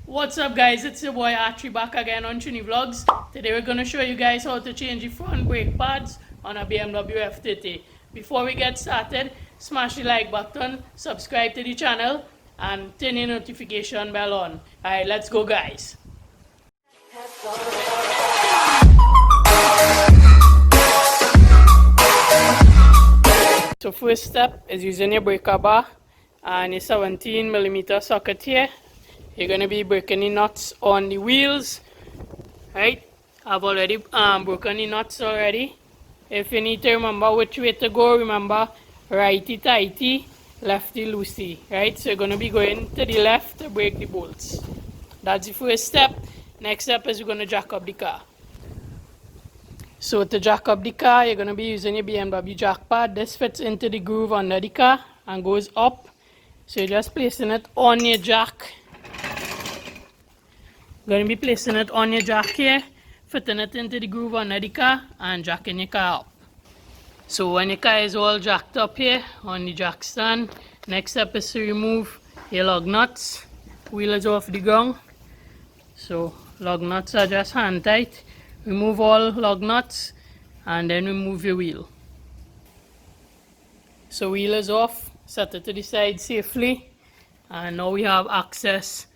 What's up guys, it's your boy Archie back again on Trini Vlogs. Today we're going to show you guys how to change the front brake pads on a BMW F30. Before we get started, smash the like button, subscribe to the channel and turn your notification bell on. Alright, let's go guys. So first step is using your breaker bar and your 17mm socket here. You're going to be breaking the nuts on the wheels, right? I've already broken the nuts already. If you need to remember which way to go, remember righty tighty, lefty loosey, right? So you're going to be going to the left to break the bolts. That's the first step. Next step is we're going to jack up the car. So to jack up the car, you're going to be using your BMW jack pad. This fits into the groove under the car and goes up. So you're just placing it on your jack. Going to be placing it on your jack here, fitting it into the groove under the car and jacking your car up. So when your car is all jacked up here on the jack stand, next step is to remove your lug nuts. Wheel is off the ground. So lug nuts are just hand tight. Remove all lug nuts and then remove your wheel. So wheel is off, set it to the side safely, and now we have access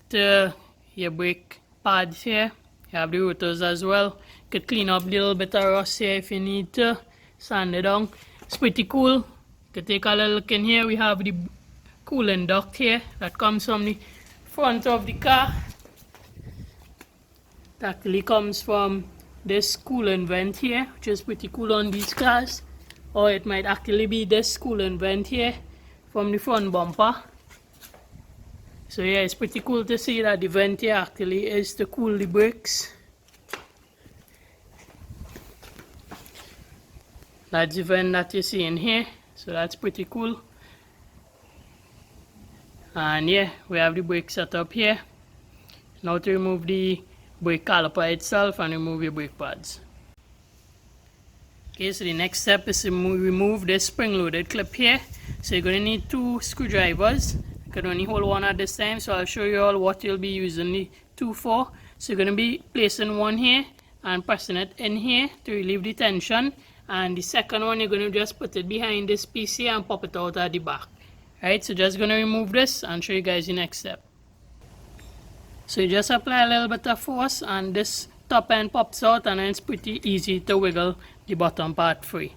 to your brake pads here. You have the rotors as well. You could clean up a little bit of rust here if you need to, sand it down. It's pretty cool. You could take a little look in here. We have the coolant duct here that comes from the front of the car. It actually comes from this coolant vent here, which is pretty cool on these cars. Or it might actually be this coolant vent here from the front bumper. So yeah, it's pretty cool to see that the vent here actually is to cool the brakes. That's the vent that you see in here, so that's pretty cool. And yeah, we have the brake set up here. Now to remove the brake caliper itself and remove your brake pads. Okay, so the next step is to remove this spring-loaded clip here. So you're going to need 2 screwdrivers. You can only hold one at this time, so I'll show you all what you'll be using the 2 for. So you're going to be placing one here and pressing it in here to relieve the tension, and the second one you're going to just put it behind this piece here and pop it out at the back. Right, so just going to remove this and show you guys the next step. So you just apply a little bit of force and this top end pops out, and then it's pretty easy to wiggle the bottom part free.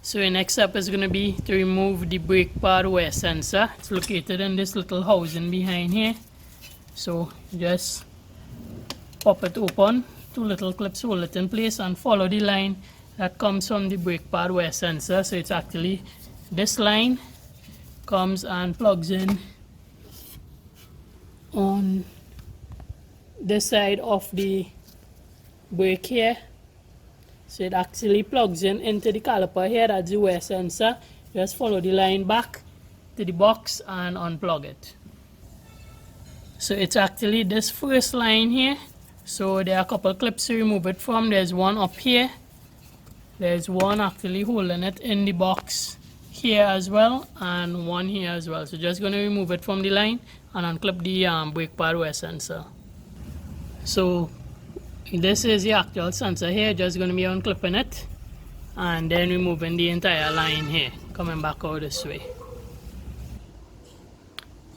So your next step is going to be to remove the brake pad wear sensor. It's located in this little housing behind here. So just pop it open, 2 little clips hold it in place, and follow the line that comes from the brake pad wear sensor. So it's actually this line comes and plugs in on this side of the brake here. So it actually plugs in into the caliper here. That's the wear sensor. Just follow the line back to the box and unplug it. So it's actually this first line here. So there are a couple clips to remove it from. There's one up here. There's one actually holding it in the box here as well, and one here as well. So just going to remove it from the line and unclip the brake pad wear sensor. So this is the actual sensor here. Just going to be unclipping it and then removing the entire line here, coming back out this way.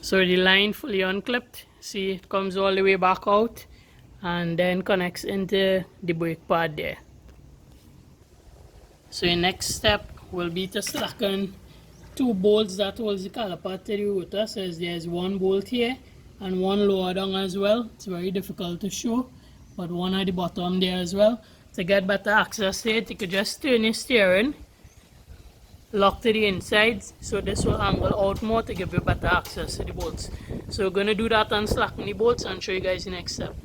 So the line fully unclipped, see it comes all the way back out and then connects into the brake pad there. So your next step will be to slacken 2 bolts that holds the caliper to the rotor. So there's one bolt here and one lower down as well. It's very difficult to show, but one at the bottom there as well. To get better access to it, you could just turn your steering, lock to the inside, so this will angle out more to give you better access to the bolts. So we're going to do that and slacken the bolts and show you guys the next step.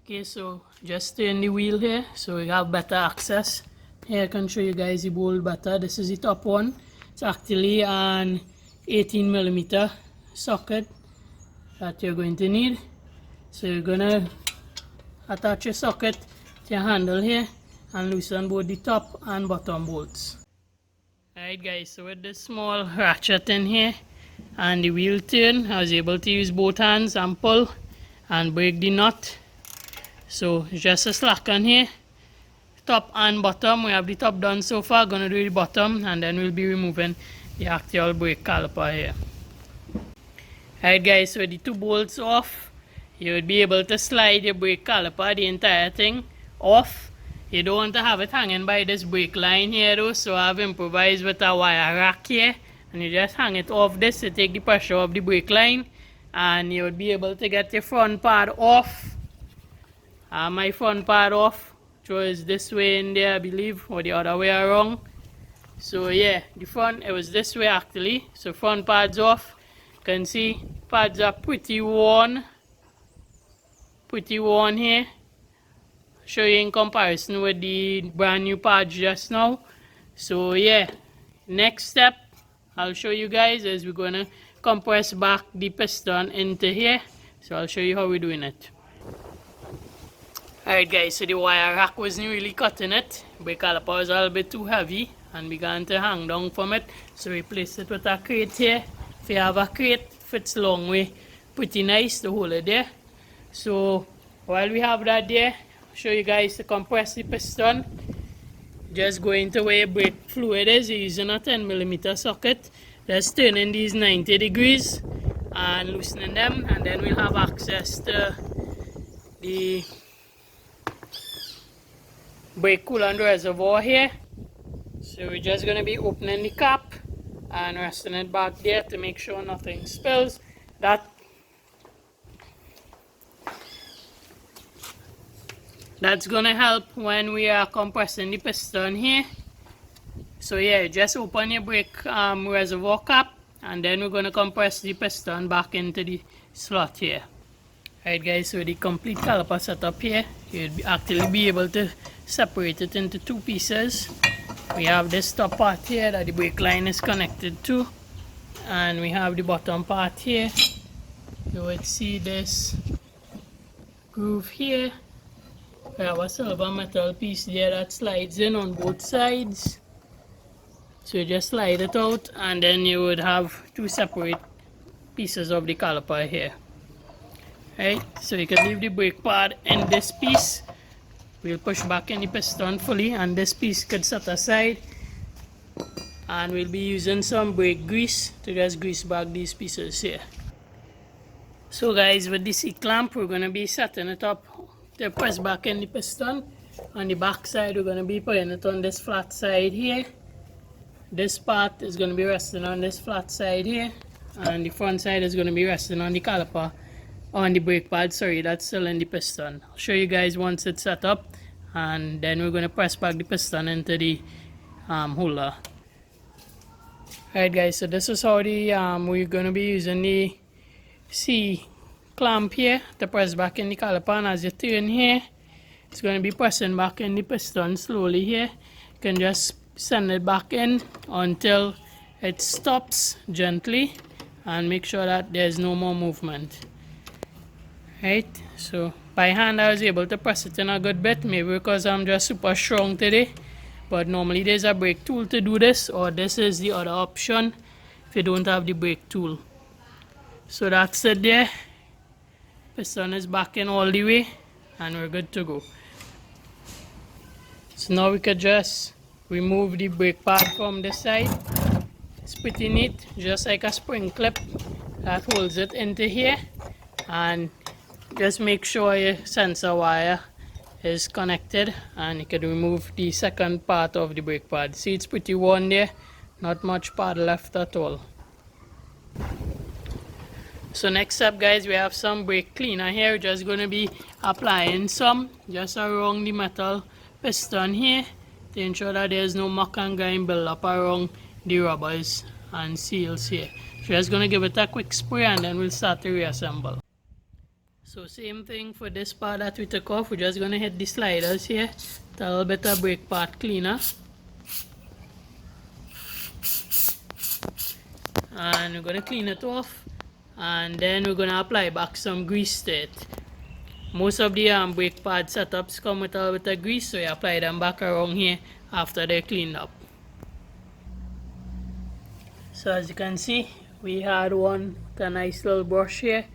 Okay, so just turn the wheel here so we have better access. Here I can show you guys the bolt better. This is the top one. It's actually an 18mm socket that you're going to need. So you're going to attach your socket to your handle here and loosen both the top and bottom bolts. Alright guys, so with this small ratchet in here, and the wheel turn. I was able to use both hands and pull and break the nut. So just a slacken here, top and bottom. We have the top done so far. Gonna do the bottom, and then we'll be removing the actual brake caliper here. Alright guys, so the 2 bolts off, you would be able to slide your brake caliper, the entire thing, off. You don't want to have it hanging by this brake line here though, so I've improvised with a wire rack here, and you just hang it off this to take the pressure off the brake line, and you would be able to get your front part off. My front part off, which was this way in there I believe, or the other way around. So yeah, the front, it was this way actually. So front pads off. You can see pads are pretty worn here. Show you in comparison with the brand new pads just now. So yeah, next step I'll show you guys is we're gonna compress back the piston into here. So I'll show you how we're doing it. Alright guys, so the wire rack wasn't really cutting it. Brake caliper was a little bit too heavy and began to hang down from it. So we replaced it with a crate here. If you have a crate, fits long way. Pretty nice to hold it there. So while we have that there, I'll show you guys to compress the piston. Just go into where your brake fluid is. You're using a 10mm socket. Just turning these 90 degrees and loosening them, and then we'll have access to the brake coolant reservoir here. So we're just going to be opening the cap and resting it back there to make sure nothing spills. That's going to help when we are compressing the piston here. So yeah, just open your brake reservoir cap, and then we're going to compress the piston back into the slot here. Alright guys, so the complete caliper setup here, you'd actually be able to separate it into 2 pieces. We have this top part here that the brake line is connected to, and we have the bottom part here. You would see this groove here. We have a silver metal piece there that slides in on both sides. So you just slide it out, and then you would have 2 separate pieces of the caliper here. Right, so you can leave the brake pad in this piece. We'll push back in the piston fully, and this piece could set aside, and we'll be using some brake grease to just grease back these pieces here. So guys, with the C-clamp, we're going to be setting it up to press back in the piston. On the back side, we're going to be putting it on this flat side here. This part is going to be resting on this flat side here, and the front side is going to be resting on the caliper, on the brake pad, sorry, that's still in the piston. I'll show you guys once it's set up, and then we're going to press back the piston into the holder. Alright guys, so this is how the we're going to be using the C clamp here to press back in the caliper, and as you turn here, it's going to be pressing back in the piston slowly here. You can just send it back in until it stops gently, and make sure that there's no more movement. Right, so by hand I was able to press it in a good bit, maybe because I'm just super strong today, but normally there's a brake tool to do this, or this is the other option if you don't have the brake tool. So that's it there. Piston is back in all the way, and we're good to go. So now we could just remove the brake pad from this side. It's pretty neat, just like a spring clip that holds it into here, and just make sure your sensor wire is connected, and you can remove the second part of the brake pad. See, it's pretty worn there, not much pad left at all. So next up guys, we have some brake cleaner here. We're just going to be applying some just around the metal piston here to ensure that there's no muck and grime build up around the rubbers and seals here. So just going to give it a quick spray, and then we'll start to reassemble. So same thing for this part that we took off. We're just going to hit the sliders here, a little bit of brake pad cleaner, and we're going to clean it off, and then we're going to apply back some grease to it. Most of the brake pad setups come with a little bit of grease, so you apply them back around here after they're cleaned up. So as you can see, we had one with a nice little brush here,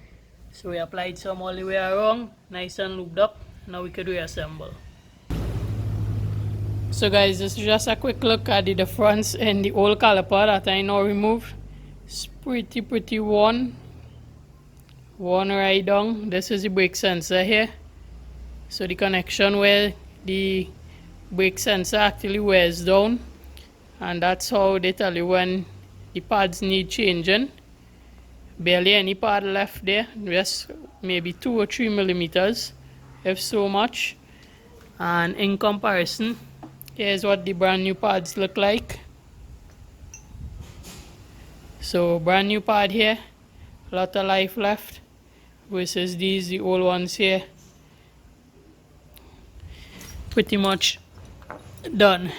so we applied some all the way around, nice and looped up. Now we could reassemble. So guys, this is just a quick look at the difference in the old caliper that I now removed. It's pretty worn right down. This is the brake sensor here. So the connection where the brake sensor actually wears down, and that's how they tell you when the pads need changing. Barely any pad left there, just maybe 2 or 3 millimeters, if so much. And in comparison, here's what the brand new pads look like. So brand new pad here, a lot of life left, versus these, the old ones here, pretty much done.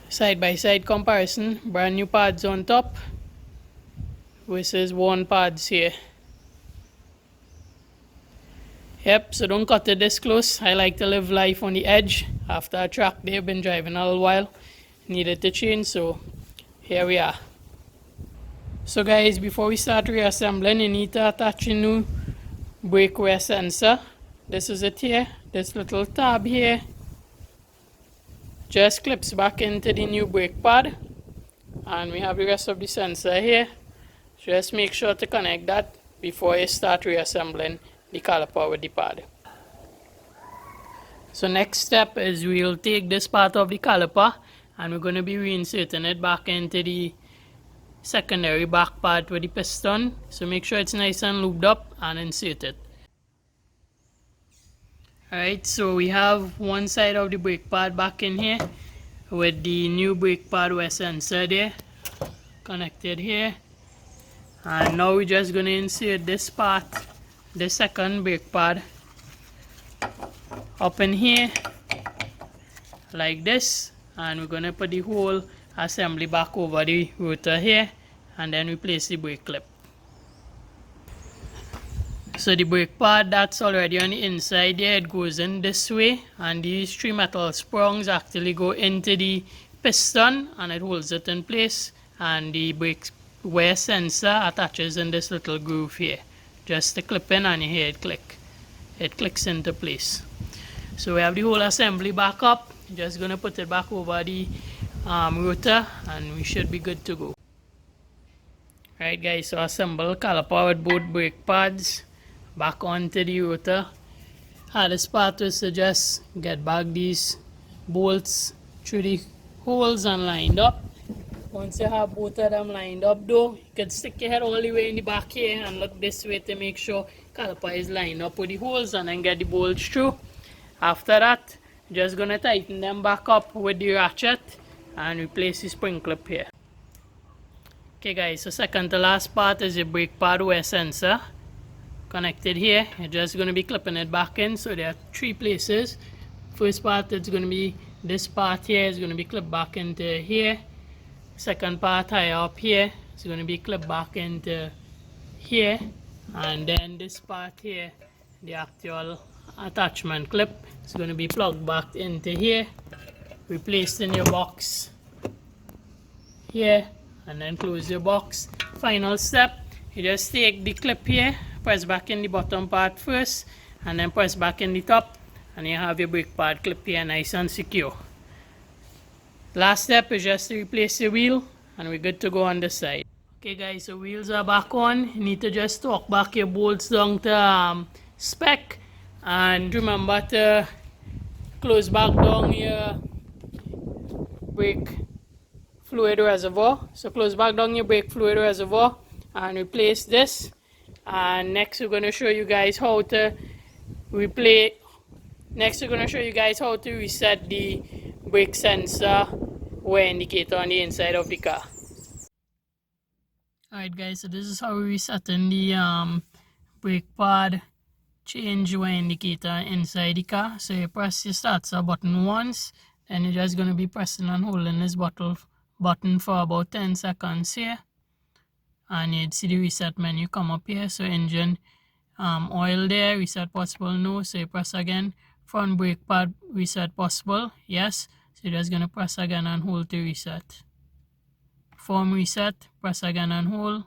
Side by side comparison, brand new pads on top versus worn pads here. Yep, so don't cut it this close. I like to live life on the edge. After a track day, been driving a little while, needed to change, so here we are. So guys, before we start reassembling, you need to attach a new brake wear sensor. This is it here, this little tab here just clips back into the new brake pad, and we have the rest of the sensor here. Just make sure to connect that before you start reassembling the caliper with the pad. So next step is we'll take this part of the caliper and we're going to be reinserting it back into the secondary back part with the piston. So make sure it's nice and lubed up and insert it. Alright, so we have one side of the brake pad back in here with the new brake pad wear sensor there connected here. And now we're just going to insert this part, the second brake pad, up in here like this, and we're going to put the whole assembly back over the rotor here, and then we place the brake clip. So the brake pad that's already on the inside there, it goes in this way, and these 3 metal springs actually go into the piston and it holds it in place, and the brake wear sensor attaches in this little groove here. Just to clip in and you hear it click. It clicks into place. So we have the whole assembly back up. Just gonna put it back over the rotor and we should be good to go. Right guys, so assemble caliper with both brake pads back onto the rotor. Hardest part was to just get back these bolts through the holes and lined up. Once you have both of them lined up though, you can stick your head all the way in the back here and look this way to make sure caliper is lined up with the holes, and then get the bolts through. After that, just gonna tighten them back up with the ratchet and replace the spring clip here. Okay guys, so second to last part is the brake pad wear sensor connected here. You're just gonna be clipping it back in. So there are 3 places. First part, it's gonna be this part here is gonna be clipped back into here. Second part higher up here is going to be clipped back into here, and then this part here, the actual attachment clip, is going to be plugged back into here, replaced in your box here, and then close your box. Final step, you just take the clip here, press back in the bottom part first, and then press back in the top, and you have your brake pad clip here nice and secure. Last step is just to replace the wheel and we're good to go on this side. Okay guys, so wheels are back on. You need to just torque back your bolts down to spec, and remember to close back down your brake fluid reservoir. So close back down your brake fluid reservoir and replace this. And next we're going to show you guys how to reset the brake sensor wear indicator on the inside of the car. Alright guys, so this is how we resetting the brake pad change wear indicator inside the car. So you press your starter button once, then you're just going to be pressing and holding this button for about 10 seconds here, and you'd see the reset menu come up here. So engine oil there, reset possible, no. So you press again. Front brake pad reset possible, yes. So you're just going to press again and hold to reset. Form reset, press again and hold,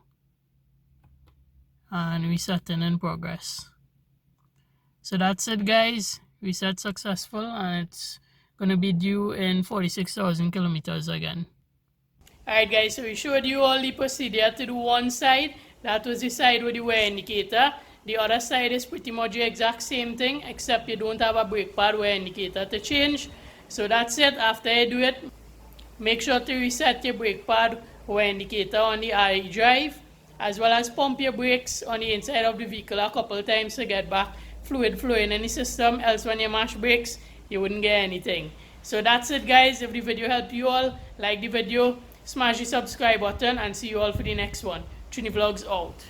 and resetting in progress. So that's it, guys. Reset successful, and it's going to be due in 46,000 kilometers again. Alright guys, so we showed you all the procedure to do one side. That was the side with the wear indicator. The other side is pretty much the exact same thing, except you don't have a brake pad wear indicator to change. So that's it. After you do it, make sure to reset your brake pad wear indicator on the RE drive, as well as pump your brakes on the inside of the vehicle a couple times to get back fluid flowing in the system, else when you mash brakes, you wouldn't get anything. So that's it, guys. If the video helped you all, like the video, smash the subscribe button, and see you all for the next one. Trini Vlogs out.